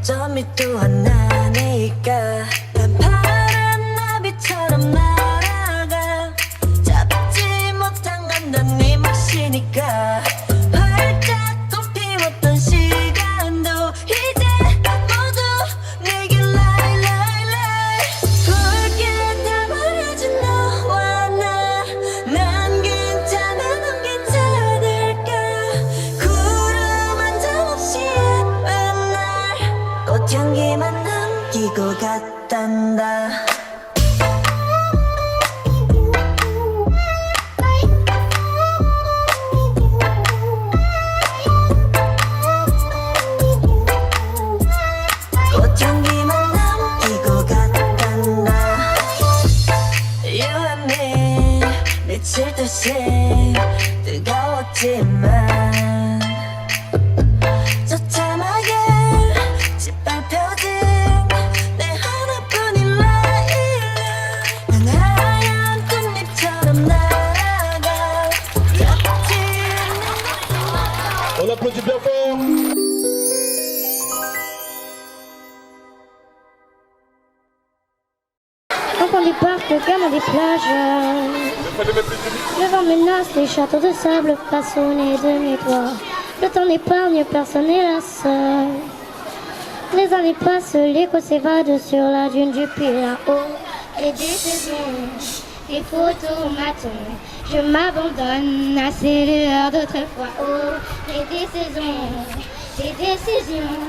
장점이 또 하나니까 난 파란 나비처럼 날아가 잡지 못한 건 난 네 몫이니까 활짝 꽃피웠던 시간도 이제 모두 내게 lie 굵게 담아려진 너와 난 괜찮아 넌 괜찮을까 구름 한 점 없이 예쁜 날 꽃향기만 남기고 갔단다 꽃향기만 남기고 갔단다 You and me 미칠 듯이 뜨거웠지만 처참하게 짓밟혀진 내 하나뿐인 라일락 난 하얀 꽃잎처럼 날아가 잡지 On applaudit bien fort. Enfants des parcs, gamins des plages. Le vent menace les châteaux de sable façonnés de mes doigts. Le temps n'épargne personne hélas. Les années passent, l'écho s'évade sur la dune du puits là-haut. Et des saisons, des photos m'attendent. Je m'abandonne à ces lueurs d'autrefois. Oh, et des saisons, des décisions.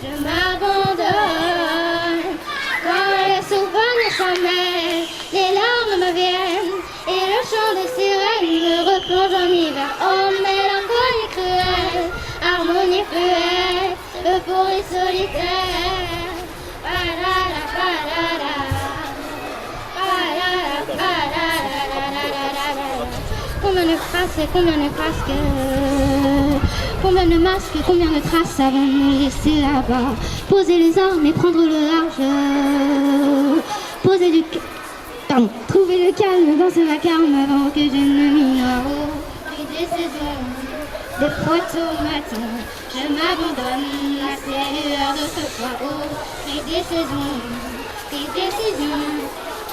Je m'abandonne. Quand les souvenirs s'en mêlent, les larmes me viennent et le chant des sirènes me replonge en hiver. Oh, mélancolie cruelle, harmonie fluette, euphorie solitaire. Pa-la-la, pa-la-la, pa-la-la, pa-la-la-la-la-la-la-la. Combien de phrases et combien de frasques, combien de masques, combien de traces avant de nous laisser là-bas. Poser les armes et prendre le large. Poser du... Pardon. Trouver le calme dans ce vacarme avant que je ne m'ignore. Puis des saisons, des photos m'attendent. Je m'abandonne à ces lueurs d'autrefois. Oh, et des saisons, des décisions.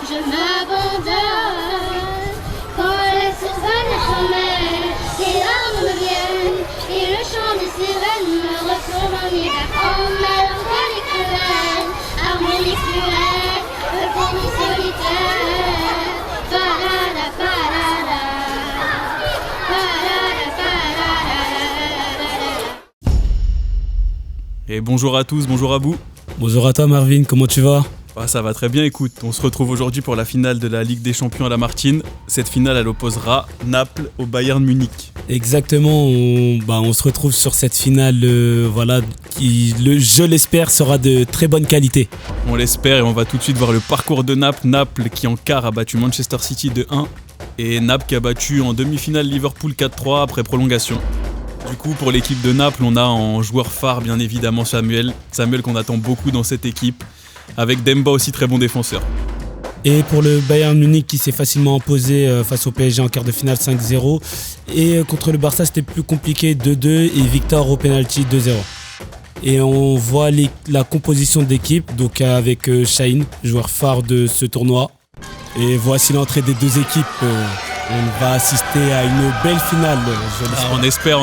Je m'abandonne. Quand les souvenirs s'en mêlent, les larmes me viennent et le chant des sirènes me replonge en hiver. Oh, mélancolie cruelle, harmonie fluette, euphorie solitaire. Pa-la-la, pa-la-la, pa-la-la, pa-la-la. Et bonjour à tous, bonjour à vous. Bonjour à toi Marvin, comment tu vas ? Ça va très bien, écoute, on se retrouve aujourd'hui pour la finale de la Ligue des Champions à la Martine. Cette finale, elle opposera Naples au Bayern Munich. Exactement, on se retrouve sur cette finale qui, je l'espère, sera de très bonne qualité. On l'espère et on va tout de suite voir le parcours de Naples. Naples qui en quart a battu Manchester City de 1 et Naples qui a battu en demi-finale Liverpool 4-3 après prolongation. Du coup, pour l'équipe de Naples, on a en joueur phare bien évidemment Samuel qu'on attend beaucoup dans cette équipe, avec Demba aussi très bon défenseur. Et pour le Bayern Munich qui s'est facilement imposé face au PSG en quart de finale 5-0. Et contre le Barça c'était plus compliqué 2-2 et Victor au penalty 2-0. Et on voit la composition d'équipe, donc avec Şahin, joueur phare de ce tournoi. Et voici l'entrée des deux équipes. On va assister à une belle finale. On espère.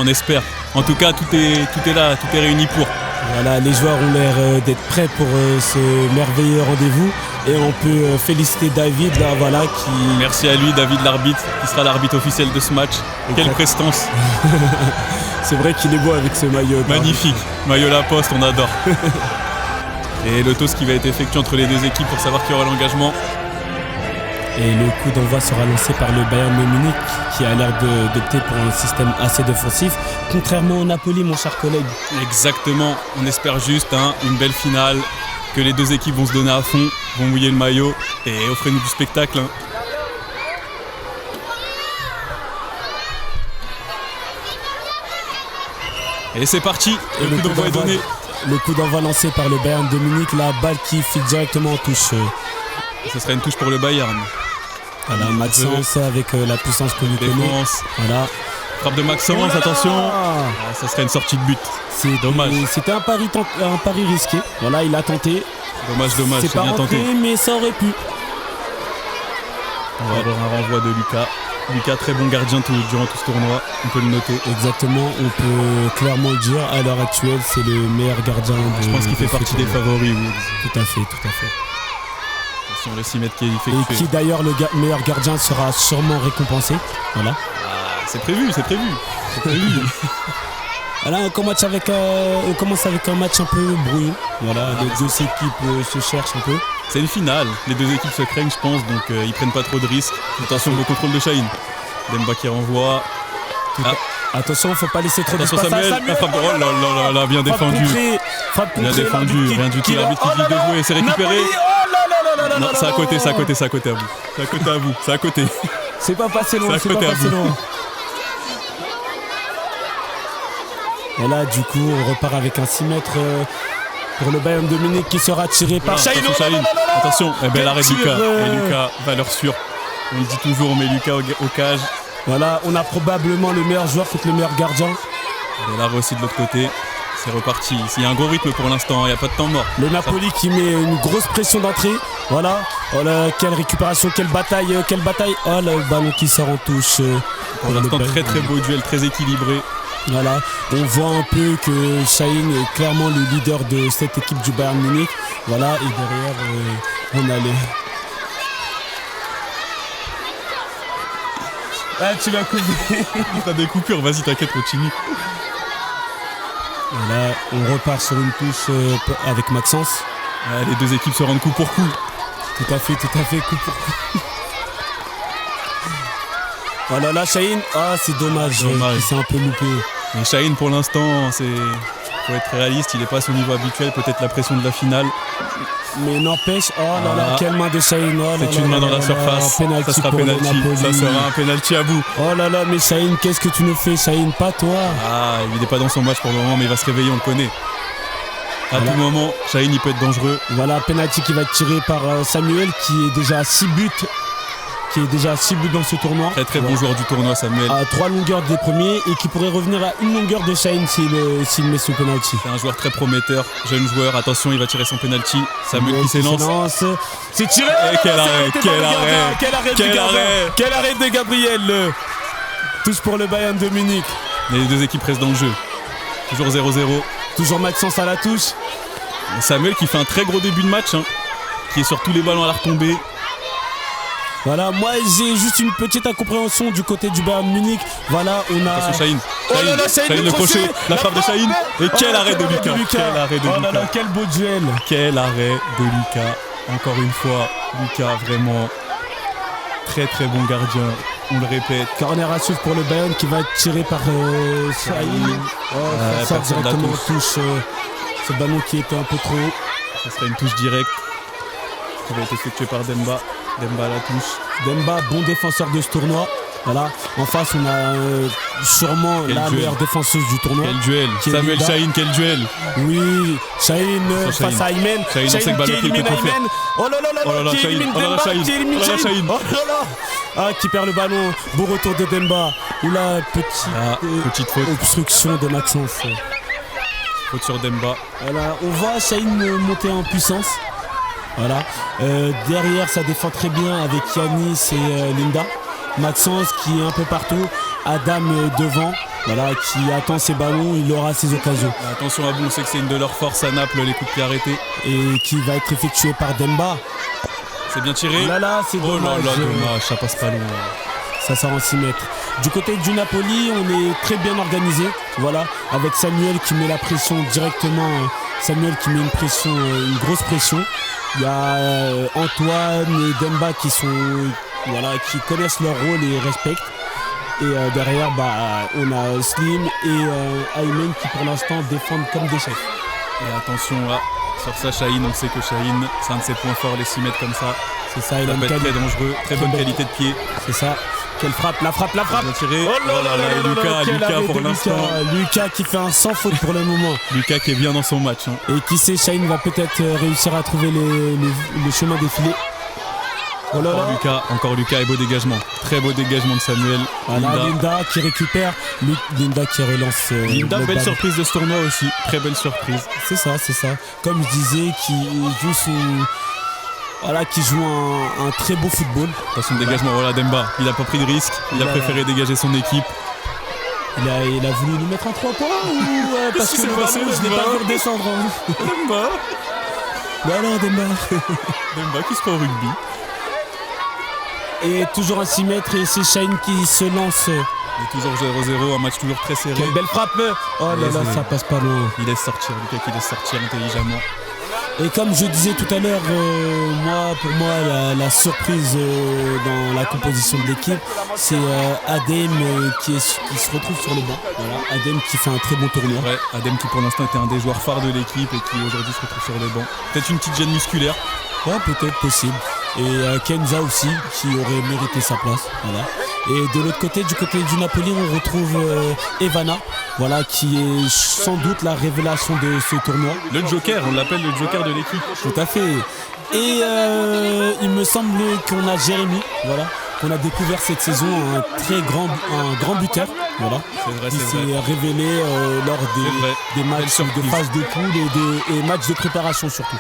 En tout cas, tout est là, tout est réuni pour. Voilà, les joueurs ont l'air d'être prêts pour ce merveilleux rendez-vous. Et on peut féliciter David, qui... Merci à lui, David l'arbitre, qui sera l'arbitre officiel de ce match. Exact. Quelle prestance. C'est vrai qu'il est beau avec ce maillot. Magnifique, maillot La Poste, on adore. Et le toast qui va être effectué entre les deux équipes pour savoir qui aura l'engagement. Et le coup d'envoi sera lancé par le Bayern Munich qui a l'air d'opter pour un système assez défensif, contrairement au Napoli, mon cher collègue. Exactement, on espère juste une belle finale, que les deux équipes vont se donner à fond, vont mouiller le maillot et offrez-nous du spectacle. Et c'est parti, le coup d'envoi est donné. Le coup d'envoi lancé par le Bayern de Munich, la balle qui file directement en touche. Ce serait une touche pour le Bayern. Voilà, Maxence avec la puissance que nous connaissons. Voilà. Frappe de Maxence, attention. Ah, ça serait une sortie de but. C'est dommage. C'était un pari risqué. Voilà, il a tenté. Dommage, C'est c'est pas bien rentré, tenté. mais ça aurait pu. On va avoir un renvoi de Lucas. Lucas, très bon gardien durant tout ce tournoi, on peut le noter. Exactement, on peut clairement le dire. À l'heure actuelle, c'est le meilleur gardien. Je pense qu'il fait partie des favoris. Oui. Tout à fait, tout à fait. Attention, le 6 mètres qui est effectué. Et qui d'ailleurs, le meilleur gardien sera sûrement récompensé. Voilà. Ah, c'est prévu. Voilà, on commence avec un match un peu brouillon. Voilà, les deux équipes se cherchent un peu. C'est une finale, les deux équipes se craignent, je pense, donc ils prennent pas trop de risques. Attention au contrôle de Shaheen. Demba qui renvoie. Attention, faut pas laisser trop Attention d'espace à Samuel. Samuel. Oh là là, bien défendu. Frappe Bien contrée, défendu, rien du tout. L'arbitre qui dit de jouer, c'est récupéré. Napoli, oh là là. Non, c'est à côté à vous. C'est à côté. C'est pas passé loin, C'est à côté à vous. Et là, du coup, on repart avec un 6 mètres pour le Bayern de Munich qui sera tiré par Shaheen. Attention, l'arrêt de Quel Lucas. tir, Et Lucas, valeur sûre. On le dit toujours, on met Lucas au cage. Voilà, on a probablement le meilleur joueur contre le meilleur gardien. Et l'arrêt aussi de l'autre côté. C'est reparti. Il y a un gros rythme pour l'instant, il n'y a pas de temps mort. Le Napoli qui met une grosse pression d'entrée. Voilà. Oh là, quelle récupération, quelle bataille. Oh là, le ballon qui sort en touche. Pour l'instant, très très beau duel, très équilibré. Voilà, on voit un peu que Shaheen est clairement le leader de cette équipe du Bayern Munich. Voilà, et derrière, on a les... Ah, tu vas couper. T'as des coupures, vas-y, t'inquiète, continue. Voilà, on repart sur une touche avec Maxence. Les deux équipes se rendent coup pour coup. Tout à fait, coup pour coup. Voilà, là, Shaheen, c'est dommage. Il s'est un peu loupé. Mais Shaheen, pour l'instant, faut être réaliste, il n'est pas à son niveau habituel, peut-être la pression de la finale. Mais n'empêche, quelle main de Shaheen. C'est une main dans la surface, ça sera penalty, ça sera un penalty à bout. Oh là là, mais Shaheen, qu'est-ce que tu nous fais, Shaheen, pas toi. Il n'est pas dans son match pour le moment, mais il va se réveiller, on le connaît. À tout moment, Shaheen, il peut être dangereux. Voilà, penalty qui va être tiré par Samuel, qui est déjà à 6 buts. Dans ce tournoi. Très très bon joueur du tournoi, Samuel. À 3 longueurs des premiers et qui pourrait revenir à 1 longueur de Shaheen s'il met son penalty. C'est un joueur très prometteur, jeune joueur. Attention, il va tirer son penalty. Samuel qui s'élance. C'est tiré. Et quel arrêt de Gabriel. Touche pour le Bayern de Munich. Les deux équipes restent dans le jeu. Toujours 0-0. Toujours Maxence à la touche. Et Samuel qui fait un très gros début de match, qui est sur tous les ballons à la retombée. Voilà, moi j'ai juste une petite incompréhension du côté du Bayern Munich. Voilà, on a... Attention Shaheen. Shaheen le crochet, la frappe de Shaheen. Et quel arrêt de Lucas. Oh là là, quel beau duel. Quel arrêt de Lucas. Encore une fois, Lucas vraiment très très bon gardien. On le répète. Corner à suivre pour le Bayern qui va être tiré par Shaheen. Ça sort directement en touche. Ce ballon qui était un peu trop haut. Ça sera une touche directe qui va être effectuée par Demba. Demba à la touche. Demba, bon défenseur de ce tournoi. Voilà, en face on a sûrement la meilleure défenseuse du tournoi. Quel duel. Samuel Shaheen, quel duel. Oui, Shaheen face à Aymen. Shaheen qui élimine Aymen. Oh là là, qui élimine Demba, qui élimine Shaheen. Oh là là, qui perd le ballon. Beau retour de Demba. Oula, petite faute. Obstruction de Maxence. Faute sur Demba. Voilà, on voit Shaheen monter en puissance. Voilà. Derrière, ça défend très bien avec Yanis et Linda. Maxence qui est un peu partout. Adam devant. Voilà, qui attend ses ballons. Il aura ses occasions. Attention à vous, on sait que c'est une de leurs forces à Naples, les coups de pied arrêtés. Et qui va être effectué par Demba. C'est bien tiré. Là, c'est dommage. Dommage, ça passe pas loin. Ça sort en 6 mètres. Du côté du Napoli, on est très bien organisé. Voilà, avec Samuel qui met la pression directement. Samuel qui met une grosse pression. Il y a Antoine et Demba qui connaissent leur rôle et respectent. Et derrière, on a Slim et Aymen qui pour l'instant défendent comme des chefs. Et attention sur ça, Shaheen, on sait que Shaheen, c'est un de ses points forts, les 6 mètres comme ça. C'est ça, il peut être très dangereux, très bonne qualité de pied. C'est ça. Quelle frappe, la frappe. Bien tiré. Lucas pour l'instant. Lucas qui fait un sans faute pour le moment. Lucas qui est bien dans son match. Et qui sait, Shaheen va peut-être réussir à trouver le chemin des filets. Oh là là. Encore Lucas et beau dégagement. Très beau dégagement de Samuel. Voilà, Linda qui récupère. Linda qui relance. Linda, le belle ballon. surprise de ce tournoi aussi. Très belle surprise. C'est ça. Comme je disais, qui joue qui joue un très beau football. Attention de dégagement, voilà Demba. Il a pas pris de risque. Il a préféré dégager son équipe. Il a voulu nous mettre en 3 points ou parce que Qu'est-ce qui le s'est passé, ballon, je l'ai Demba pas vu redescendre. Demba. Mais alors Demba. Demba qui se fait au rugby. Et toujours un 6 mètres et c'est Shine qui se lance. Il est toujours 0-0, un match toujours très serré. Quelle belle frappe. Oh là là, ça passe pas loin. Il laisse sortir, Lucas qui laisse sortir intelligemment. Et comme je disais tout à l'heure, pour moi, la surprise dans la composition de l'équipe, c'est Adem qui se retrouve sur le banc. Voilà, Adem qui fait un très bon tournoi. Ouais, Adem qui pour l'instant était un des joueurs phares de l'équipe et qui aujourd'hui se retrouve sur le banc. Peut-être une petite gêne musculaire. Ouais, peut-être possible. Et Kenza aussi, qui aurait mérité sa place. Voilà. Et de l'autre côté, du côté du Napoli, on retrouve Evana, voilà, qui est sans doute la révélation de ce tournoi. Le Joker, on l'appelle le Joker de l'équipe. Tout à fait. Et il me semble qu'on a Jérémy, voilà, qu'on a découvert cette saison, un grand buteur, voilà, qui s'est révélé lors des matchs de phase de poule et matchs de préparation surtout.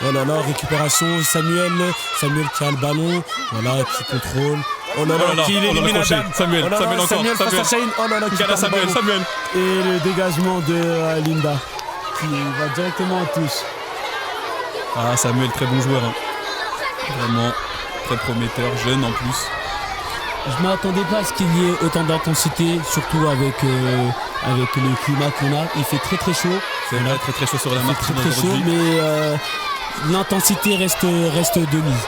Oh là là, récupération, Samuel qui a le ballon, voilà, qui contrôle. Oh là là, qui élimine Adam. Samuel, oh là là, Samuel encore, Samuel face à Shane. Oh là là, qui perd le ballon. Et le dégagement de Linda, qui va directement en touche. Ah, Samuel, très bon joueur. Hein. Vraiment, très prometteur, jeune en plus. Je ne m'attendais pas à ce qu'il y ait autant d'intensité, surtout avec le climat qu'on a. Il fait très très chaud. C'est vrai, très très chaud sur la marque. Très chaud, mais l'intensité reste de mise.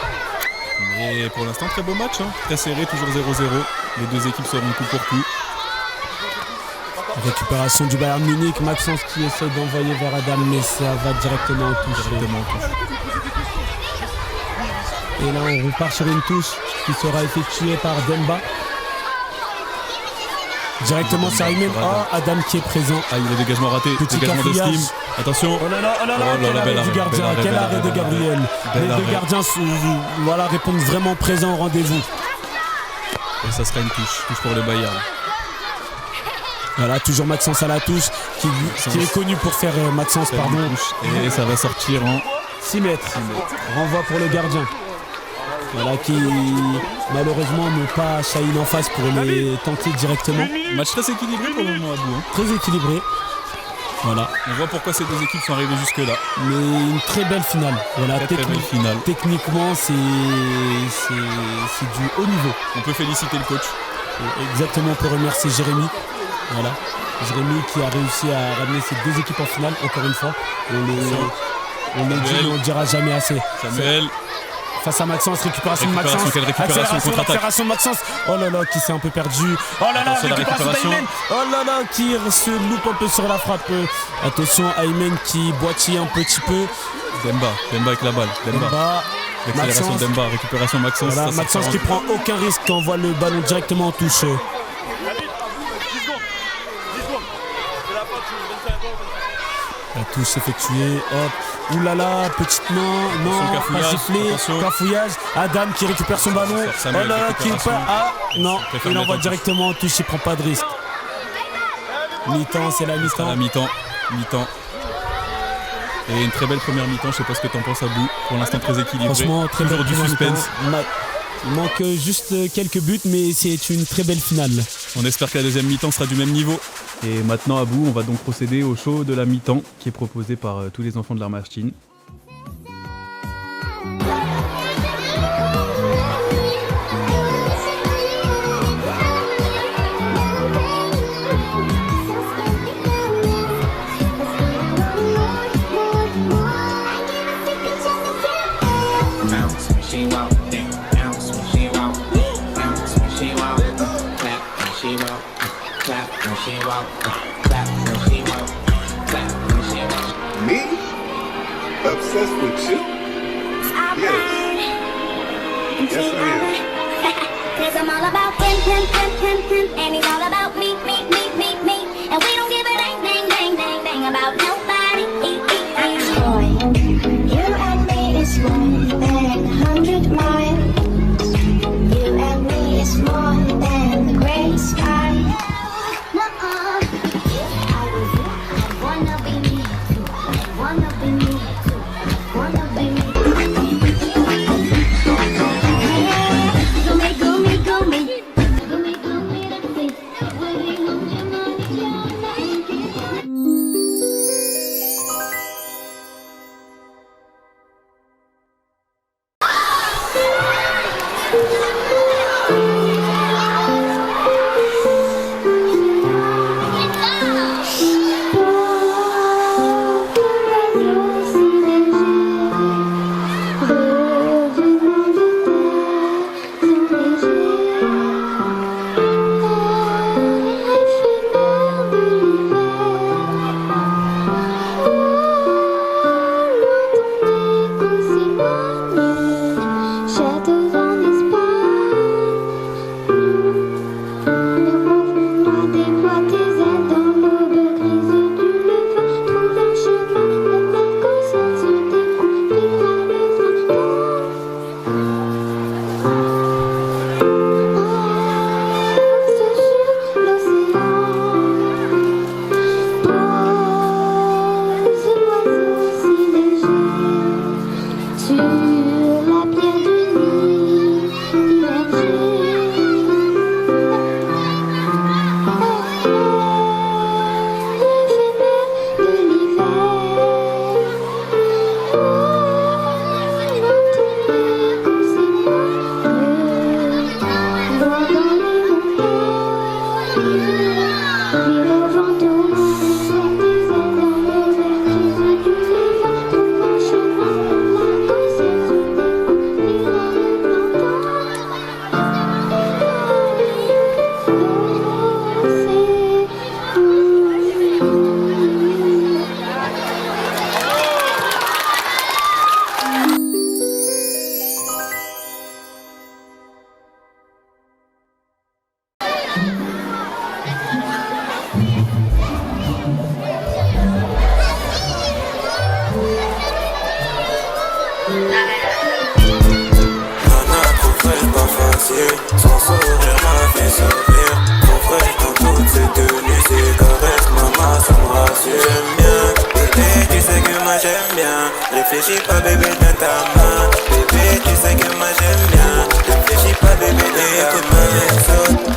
Mais pour l'instant, très beau match, hein. Très serré, toujours 0-0. Les deux équipes seront coup pour coup. Récupération du Bayern Munich, Maxence qui essaie d'envoyer vers Adam, mais ça va directement en touche. Et là, on repart sur une touche qui sera effectuée par Demba. Directement sur Aymen. Oh, Adam qui est présent. Ah, il a le dégagement raté. Petit dégagement de cafouillage. Steam. Attention. Oh là là, quel arrêt du gardien, quel arrêt de Gabriel. Les deux gardiens répondent vraiment présents au rendez-vous. Et ça sera une touche pour le Bayern. Voilà, toujours Maxence à la touche, qui est connu pour faire Maxence, pardon. Et ça va sortir en 6 mètres. Renvoi pour le gardien. Voilà, qui malheureusement n'ont pas Shaheen en face pour les tenter directement. Match très équilibré pour le moment à bout. Hein. Très équilibré. Voilà. On voit pourquoi ces deux équipes sont arrivées jusque-là. Mais une très belle finale. Voilà, très belle finale. Techniquement, c'est du haut niveau. On peut féliciter le coach. Exactement, on peut remercier Jérémy. Voilà. Jérémy qui a réussi à ramener ces deux équipes en finale, encore une fois. On le dit, mais on ne dira jamais assez. Samuel. Face à Maxence, récupération de Maxence. Quelle récupération, accélération de Maxence. Oh là là, qui s'est un peu perdu. Oh là là, récupération d'Aymen. Oh là là, qui se loupe un peu sur la frappe. Attention, Aymen qui boitille un petit peu. Demba avec la balle. Demba. Accélération de Demba, récupération Maxence. Voilà, Maxence qui prend aucun risque, qui envoie le ballon directement en touche. La touche effectuée, hop. Ouh là là, petite main, non, pas giflé, cafouillage. Adam qui récupère son ballon. Oh là là, qui est pas. Ah non, il envoie directement en touche, il prend pas de risque. Mi-temps, c'est la mi-temps. Mi-temps. Et une très belle première mi-temps, je sais pas ce que t'en penses à bout. Pour l'instant très équilibré. Franchement, très toujours du suspense. Il manque juste quelques buts, mais c'est une très belle finale. On espère que la deuxième mi-temps sera du même niveau. Et maintenant à bout, on va donc procéder au show de la mi-temps qui est proposé par tous les enfants de l'Art Machine. Me? Obsessed with you? Yes. Yes, I am. Cause I'm all about him, and he's all about me. And we don't give a dang about nobody. réfléchis pas bébé de ta main. Bébé tu sais que moi j'aime bien. Réfléchis pas bébé de ta main.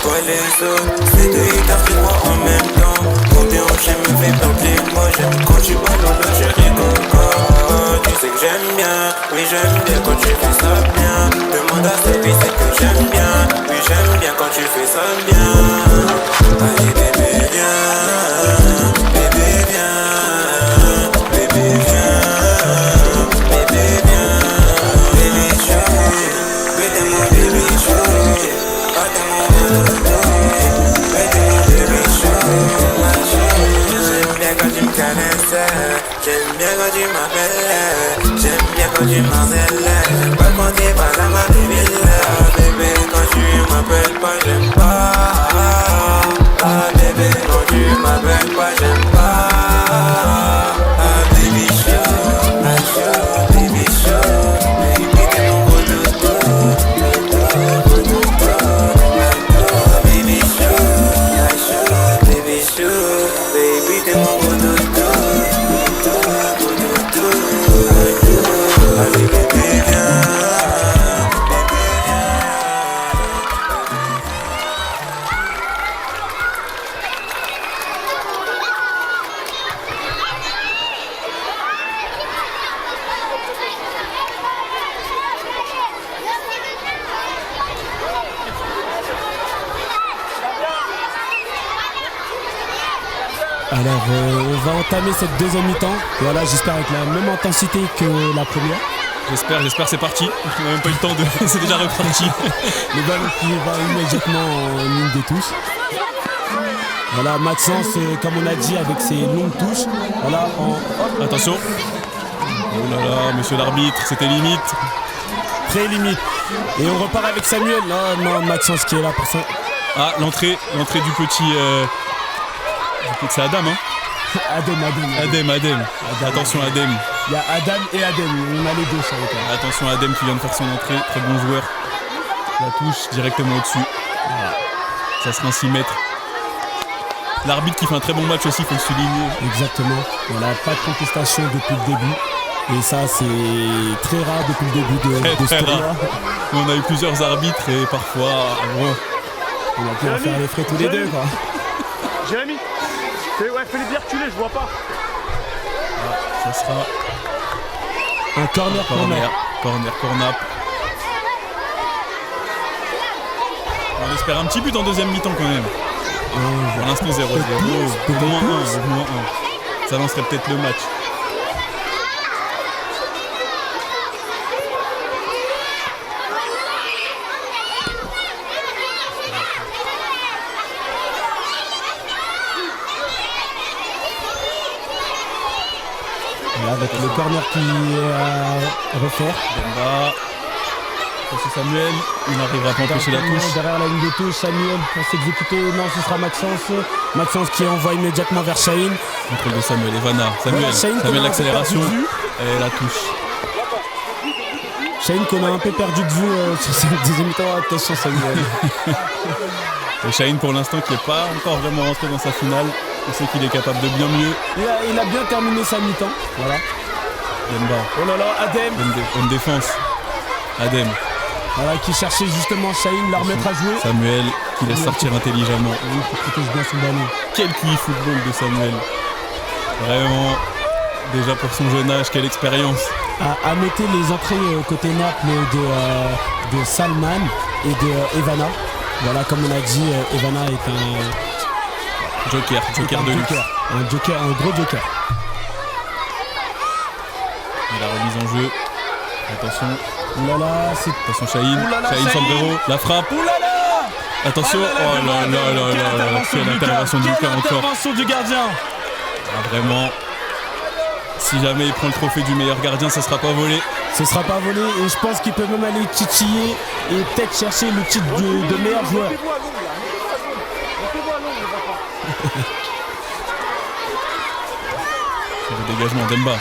Toi les autres, c'est deux guitares qui croient en même temps. Combien j'aime me fait planter moi j'aime quand tu ballons le chéri coco. Tu sais que j'aime bien, oui j'aime bien quand tu fais ça bien. Demande à celui c'est que j'aime bien. Oui j'aime bien quand tu fais ça bien. Allez bébé viens, bébé viens, bébé viens, bébé viens, bébé chou, bébé mon bébé chou, attends mon bébé chou, ma chou. J'aime bien quand tu me caresses, j'aime bien quand tu m'appelles, j'aime bien quand tu m'harcèles. J'aime pas quand t'es pas dans ma bébé bébé quand tu m'appelles pas j'aime pas. Ah bébé quand tu m'appelles pas j'aime pas. Ah baby show, baby show, baby t'es mon gros dodo, baby show, baby show, baby t'es mon gros dodo, allez bébé viens. Alors, on va entamer cette deuxième mi-temps. Voilà, j'espère avec la même intensité que la première. J'espère, c'est parti. On n'a même pas eu le temps de. C'est déjà reparti. Le ballon qui va immédiatement en ligne de touche. Voilà, Maxence, comme on a dit, avec ses longues touches. Voilà, Attention. Oh là là, monsieur l'arbitre, c'était limite. Très limite. Et on repart avec Samuel. Non, Maxence qui est là pour ça. Ah, l'entrée du petit. C'est Adam, hein. Adem. Attention Adem. Il y a Adam et Adem, on a les deux sur le terrain. Attention Adem qui vient de faire son entrée, très bon joueur. La touche directement au-dessus. Voilà. Ça sera un 6 mètres. L'arbitre qui fait un très bon match aussi, il faut le souligner. Exactement. Voilà, pas de contestation depuis le début. Et ça, c'est très rare depuis le début de ce tournoi. On a eu plusieurs arbitres et parfois, bon, on a pu en faire les frais tous les deux, quoi. Jérémy, fais-les bien reculer, je vois pas. Ça sera un corner. Corner. On espère un petit but en deuxième mi-temps quand même. Pour l'instant 0-0. Au moins 1. Ça lancerait peut-être le match. Avec le corner qui est à refaire. Demba. C'est Samuel. Il n'arrivera pas à empêcher la touche. Derrière la ligne de touche, Samuel va s'exécuter. Non, ce sera Maxence. Maxence qui envoie immédiatement vers Shaheen. Contrôle de Samuel. Evana. Samuel l'accélération. Et la touche. Shaheen qu'on a un peu perdu de vue sur cette deuxième mi-temps. Attention Samuel. Et Shaheen pour l'instant qui n'est pas encore vraiment rentré dans sa finale. On sait qu'il est capable de bien mieux. Il a bien terminé sa mi-temps. Voilà. Demba. Oh là là, Adem. Bonne défense. Adem. Voilà, qui cherchait justement Shaheen, la remettre à jouer. Samuel qui laisse sortir intelligemment. Oui, qui protège bien son ballon. Quel QI football de Samuel. Vraiment, déjà pour son jeune âge, quelle expérience. À noter les entrées côté Naples de Salman et de Evana. Voilà, comme on a dit, Evana est un joker de luxe. Un gros joker. Et la remise en jeu. Attention. Oulala, attention Shaheen. Shaheen Sombrero. La frappe. Oulala. Attention. Oh là là. Quelle intervention du gardien encore. Intervention du gardien. Ah, vraiment. Si jamais il prend le trophée du meilleur gardien, ça sera pas volé. Ce sera pas volé et je pense qu'il peut même aller titiller et peut-être chercher le titre de meilleur joueur. Le dégagement, Demba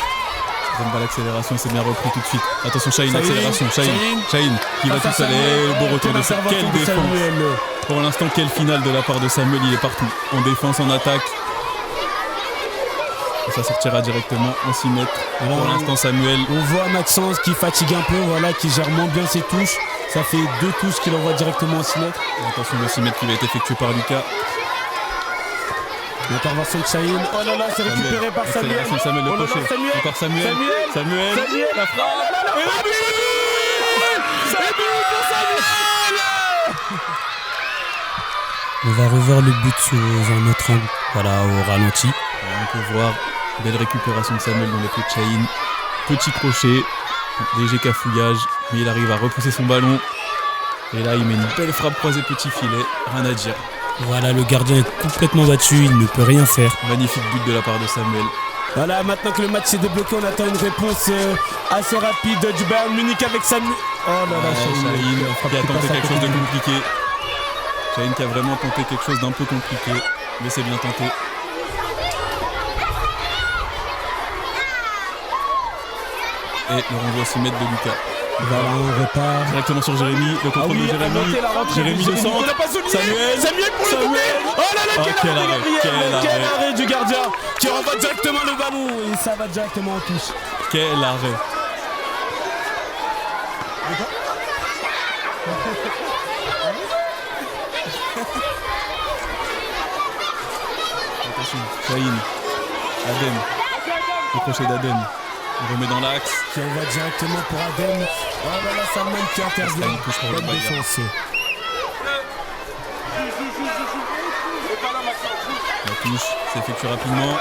l'accélération, c'est bien repris tout de suite. Attention Shaheen, accélération. Shaheen qui va tout seul. Et le beau retour de Samuel. Quelle défense. Pour l'instant, quelle finale de la part de Samuel, il est partout. En défense, en attaque. Et ça sortira directement en 6 mètres. Voilà, pour l'instant, Samuel. On voit Maxence qui fatigue un peu, voilà, qui gère moins bien ses touches. Ça fait 2 touches qu'il envoie directement en 6 mètres. Attention, le 6 mètres qui va être effectué par Lucas. L'intervention de Shaheen. Oh là là, c'est récupéré par Samuel. Accélération de Samuel, le Oh là là, crochet. Samuel. Encore Samuel. Samuel. La frappe. Et le but. C'est but pour Samuel. On va revoir le but sous un autre angle, voilà, au ralenti. On peut voir belle récupération de Samuel dans les pieds de Shaheen. Petit crochet, léger cafouillage, mais il arrive à repousser son ballon. Et là, il met une belle frappe croisée petit filet, rien à dire. Voilà, le gardien est complètement battu, il ne peut rien faire. Magnifique but de la part de Samuel. Voilà, maintenant que le match s'est débloqué, on attend une réponse assez rapide du Bayern Munich avec Samuel. Oh là là, Shaheen qui a tenté quelque chose de compliqué. Shaheen qui a vraiment tenté quelque chose d'un peu compliqué, mais c'est bien tenté. Et le renvoi au 6 mètres de Lucas. Voilà, on repart. Directement sur Jérémy, le contrôle de Jérémy. Jérémy de centre. Samuel pour le couper. Oh là là, quel arrêt du gardien qui renvoie directement le ballon et ça va directement en touche. Quel arrêt. Attention, Shaheen, Adem, le crochet d'Adem, on remet dans l'axe. Qui envoie directement pour Adem. Oh là là, Salman qui intervient. Bonne défense. La touche s'effectue rapidement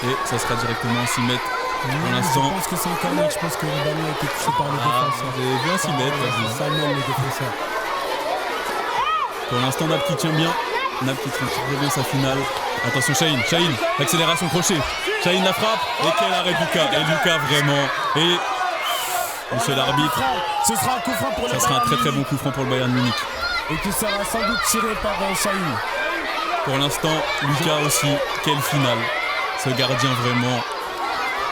et ça sera directement en 6 mètres. Pour l'instant, je pense que c'est un corner, je pense que le ballon a été touché par le défenseur. Vous avez vu un 6 mètres. Salman le défenseur. Pour l'instant, Naples qui tient bien. Naples qui tient très bien sa finale. Attention, Shaheen, l'accélération crochet. Shaheen la frappe. Et quel arrêt Lucas. Et Lucas vraiment. Et monsieur l'arbitre. Ce sera un coup franc pour le Bayern. Ça sera un très très bon coup franc pour le Bayern Munich. Et qui sera sans doute tiré par Shaheen. Pour l'instant, Lucas aussi. Quelle finale. Ce gardien vraiment.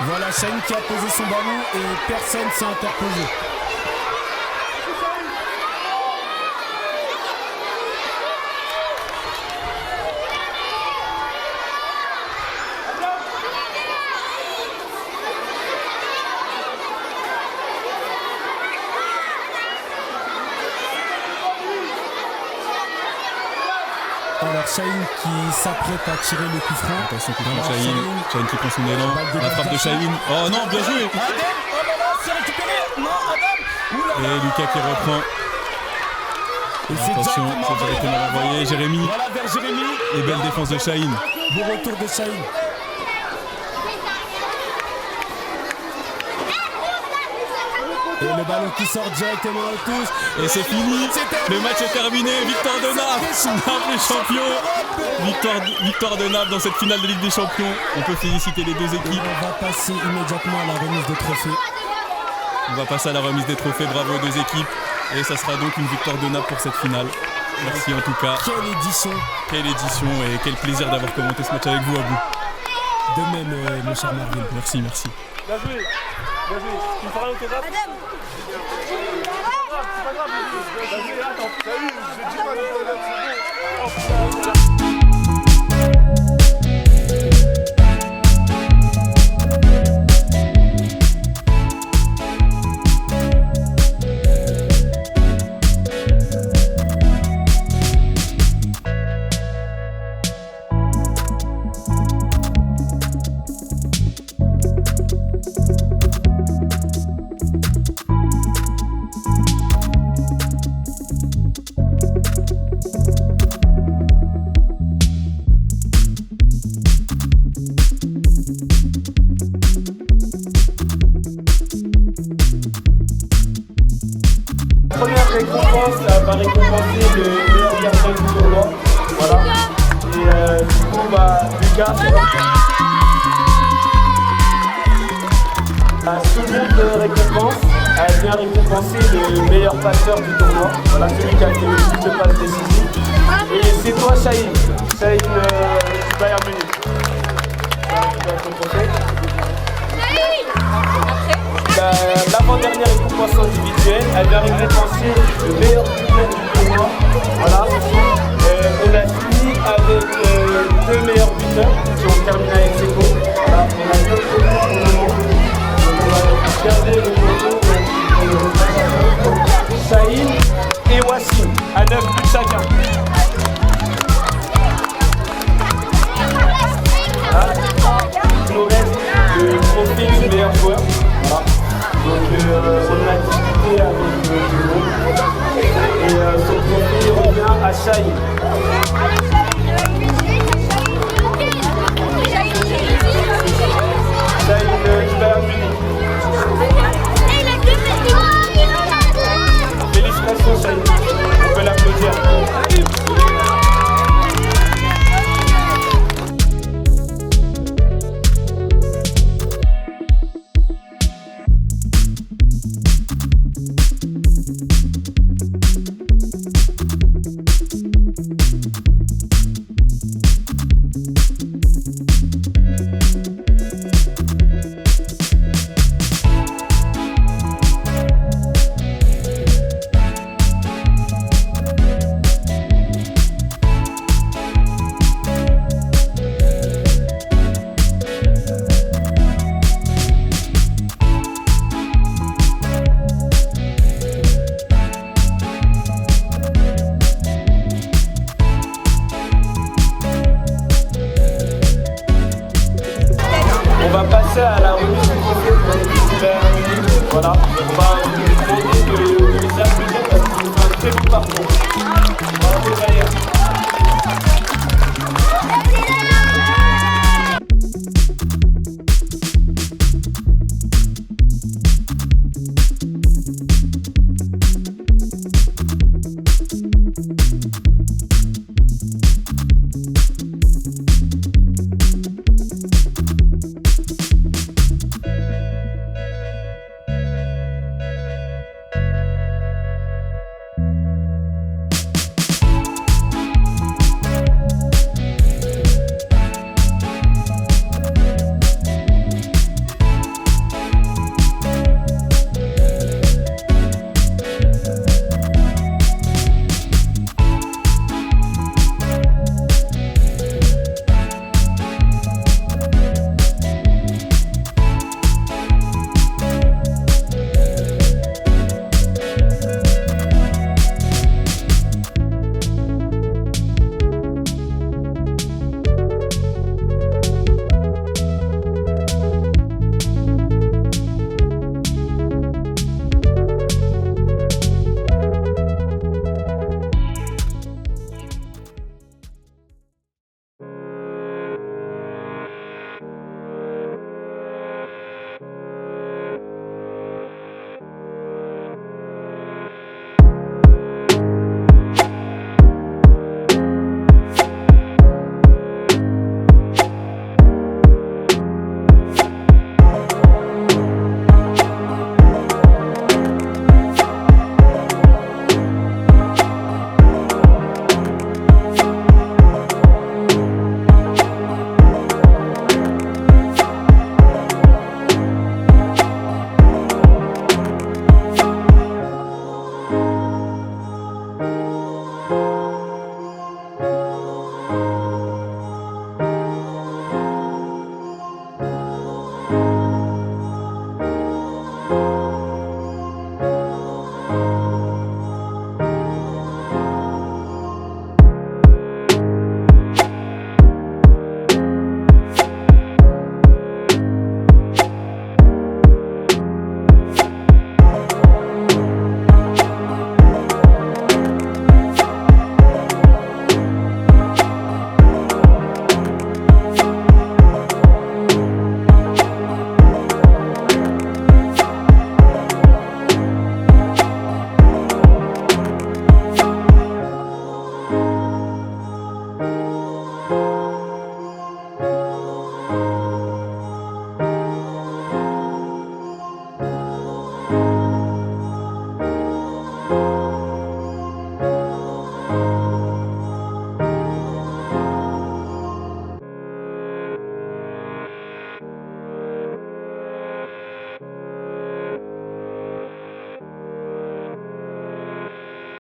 Voilà, Shaheen qui a posé son ballon et personne s'est interposé. Alors Shaheen qui s'apprête à tirer le coup franc. Attention, coup franc de Shaheen qui prend son élan. La frappe de Shaheen. Oh non, bien joué. Adem, oh là là, c'est récupéré. Non, Adem. Et Lucas qui reprend. Attention, c'est directement renvoyé. Jérémy. Voilà vers Jérémy. Et belle défense de Shaheen. Bon retour de Shaheen. Et le ballon qui sort directement en touche. Et c'est fini. Le match est terminé. Victoire de Naples. Naples est champion. Victoire de Naples dans cette finale de Ligue des Champions. On peut féliciter les deux équipes. Et on va passer immédiatement à la remise des trophées. On va passer à la remise des trophées. Bravo aux deux équipes. Et ça sera donc une victoire de Naples pour cette finale. Merci en tout cas. Quelle édition. Quelle édition et quel plaisir d'avoir commenté ce match avec vous, Abou. De même, mon cher Marvin. Merci, merci. Bien joué. Bien joué. Tu me feras l'autographe ? C'est pas grave. Bien joué. Attends. T'as vu, j'ai dit pas l'autographe, c'est bon. Première récompense va récompenser le meilleur gardien du tournoi. Voilà. Et du coup, Lucas, la seconde récompense, elle vient récompenser le meilleur passeur du tournoi. Voilà, celui qui a fait le plus de passes décisives. Et c'est toi, Shaheen du Bayern Munich. Tu vas récompenser. L'avant-dernière récompense individuelle, elle vient récompenser le meilleur buteur du tournoi. Voilà. On a fini avec deux meilleurs buteurs qui ont terminé avec Seco. Voilà. On a Shahid. Shahid du Bayern Munich. Félicitations Shahid, on peut l'applaudir. On va passer à la remise du trophée. Voilà, on va demander de les applaudir parce qu'ils ont fait un très bon parcours. Bravo Valérie.